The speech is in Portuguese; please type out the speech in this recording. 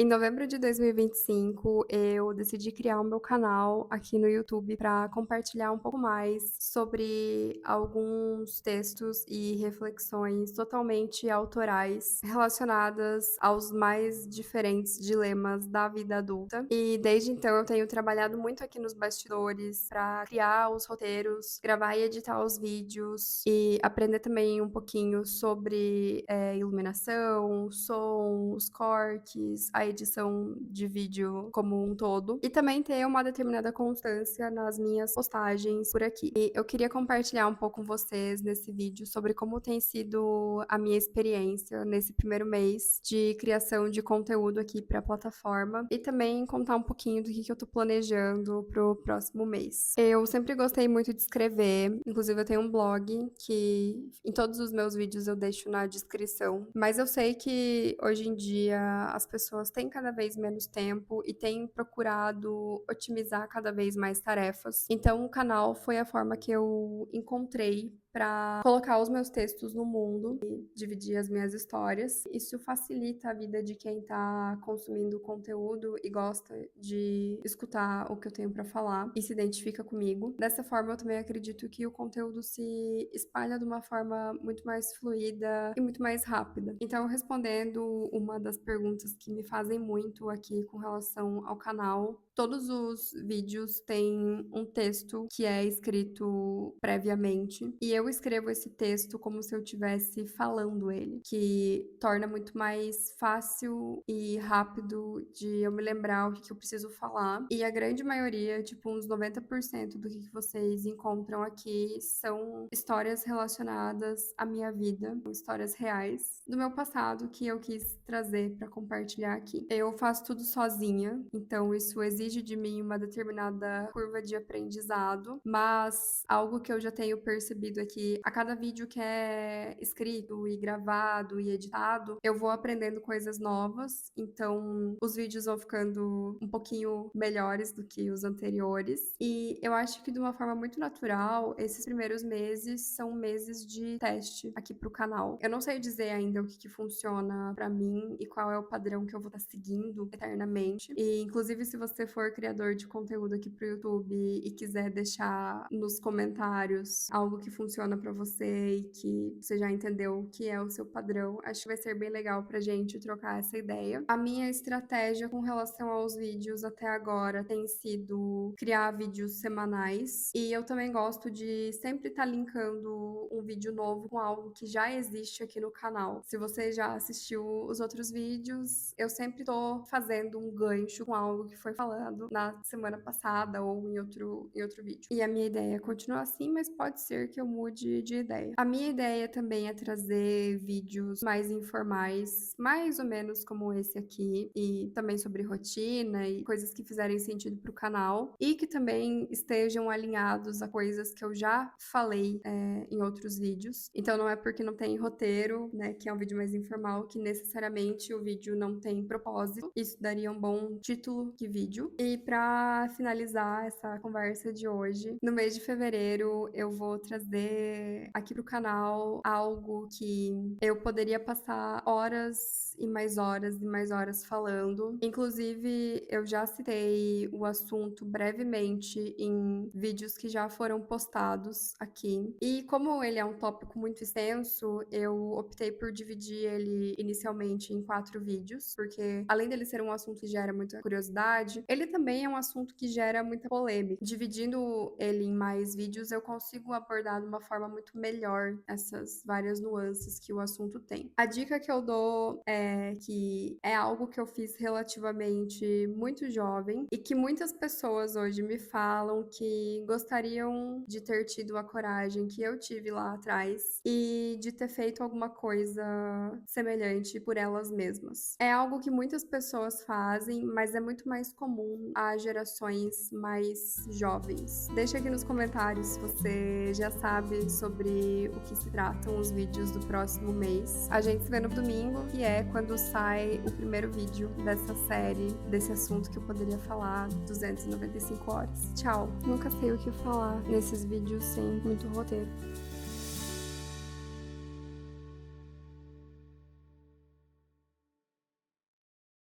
Em novembro de 2025, eu decidi criar o meu canal aqui no YouTube para compartilhar um pouco mais sobre alguns textos e reflexões totalmente autorais relacionadas aos mais diferentes dilemas da vida adulta. E desde então eu tenho trabalhado muito aqui nos bastidores para criar os roteiros, gravar e editar os vídeos e aprender também um pouquinho sobre iluminação, som, os cortes, a edição de vídeo como um todo. E também ter uma determinada constância nas minhas postagens por aqui. E eu queria compartilhar um pouco com vocês nesse vídeo sobre como tem sido a minha experiência nesse primeiro mês de criação de conteúdo aqui para a plataforma e também contar um pouquinho do que eu tô planejando pro próximo mês. Eu sempre gostei muito de escrever, inclusive eu tenho um blog que em todos os meus vídeos eu deixo na descrição, mas eu sei que hoje em dia as pessoas têm cada vez menos tempo e têm procurado otimizar cada vez mais tarefas. Então o canal foi a forma que eu encontrei para colocar os meus textos no mundo e dividir as minhas histórias. Isso facilita a vida de quem está consumindo o conteúdo e gosta de escutar o que eu tenho para falar e se identifica comigo. Dessa forma, eu também acredito que o conteúdo se espalha de uma forma muito mais fluida e muito mais rápida. Então, respondendo uma das perguntas que me fazem muito aqui com relação ao canal, todos os vídeos têm um texto que é escrito previamente e eu escrevo esse texto como se eu estivesse falando ele, que torna muito mais fácil e rápido de eu me lembrar o que eu preciso falar. E a grande maioria, tipo uns 90% do que vocês encontram aqui são histórias relacionadas à minha vida, histórias reais do meu passado que eu quis trazer para compartilhar aqui. Eu faço tudo sozinha, então isso exige de mim uma determinada curva de aprendizado, mas algo que eu já tenho percebido é que a cada vídeo que é escrito e gravado e editado, eu vou aprendendo coisas novas, então os vídeos vão ficando um pouquinho melhores do que os anteriores. E eu acho que de uma forma muito natural, esses primeiros meses são meses de teste aqui pro canal. Eu não sei dizer ainda o que funciona pra mim e qual é o padrão que eu vou estar seguindo eternamente. E inclusive se você for criador de conteúdo aqui pro YouTube e quiser deixar nos comentários algo que funciona pra você e que você já entendeu que é o seu padrão, acho que vai ser bem legal pra gente trocar essa ideia. A minha estratégia com relação aos vídeos até agora tem sido criar vídeos semanais e eu também gosto de sempre estar linkando um vídeo novo com algo que já existe aqui no canal. Se você já assistiu os outros vídeos, eu sempre tô fazendo um gancho com algo que foi falado na semana passada ou em outro vídeo. E a minha ideia continua assim, mas pode ser que eu mude de ideia. A minha ideia também é trazer vídeos mais informais, mais ou menos como esse aqui, e também sobre rotina e coisas que fizerem sentido pro canal, e que também estejam alinhados a coisas que eu já falei em outros vídeos. Então não é porque não tem roteiro, né, que é um vídeo mais informal, que necessariamente o vídeo não tem propósito. Isso daria um bom título de vídeo. E para finalizar essa conversa de hoje, no mês de fevereiro eu vou trazer aqui pro canal algo que eu poderia passar horas e mais horas e mais horas falando. Inclusive, eu já citei o assunto brevemente em vídeos que já foram postados aqui. E como ele é um tópico muito extenso, eu optei por dividir ele inicialmente em 4 vídeos, porque além dele ser um assunto que gera muita curiosidade, ele também é um assunto que gera muita polêmica. Dividindo ele em mais vídeos, eu consigo abordar de uma forma muito melhor essas várias nuances que o assunto tem. A dica que eu dou é que é algo que eu fiz relativamente muito jovem e que muitas pessoas hoje me falam que gostariam de ter tido a coragem que eu tive lá atrás e de ter feito alguma coisa semelhante por elas mesmas. É algo que muitas pessoas fazem, mas é muito mais comum a gerações mais jovens. Deixa aqui nos comentários se você já sabe sobre o que se tratam os vídeos do próximo mês. A gente se vê no domingo, que é quando sai o primeiro vídeo dessa série, desse assunto que eu poderia falar 295 horas. Tchau! Nunca sei o que falar nesses vídeos sem muito roteiro.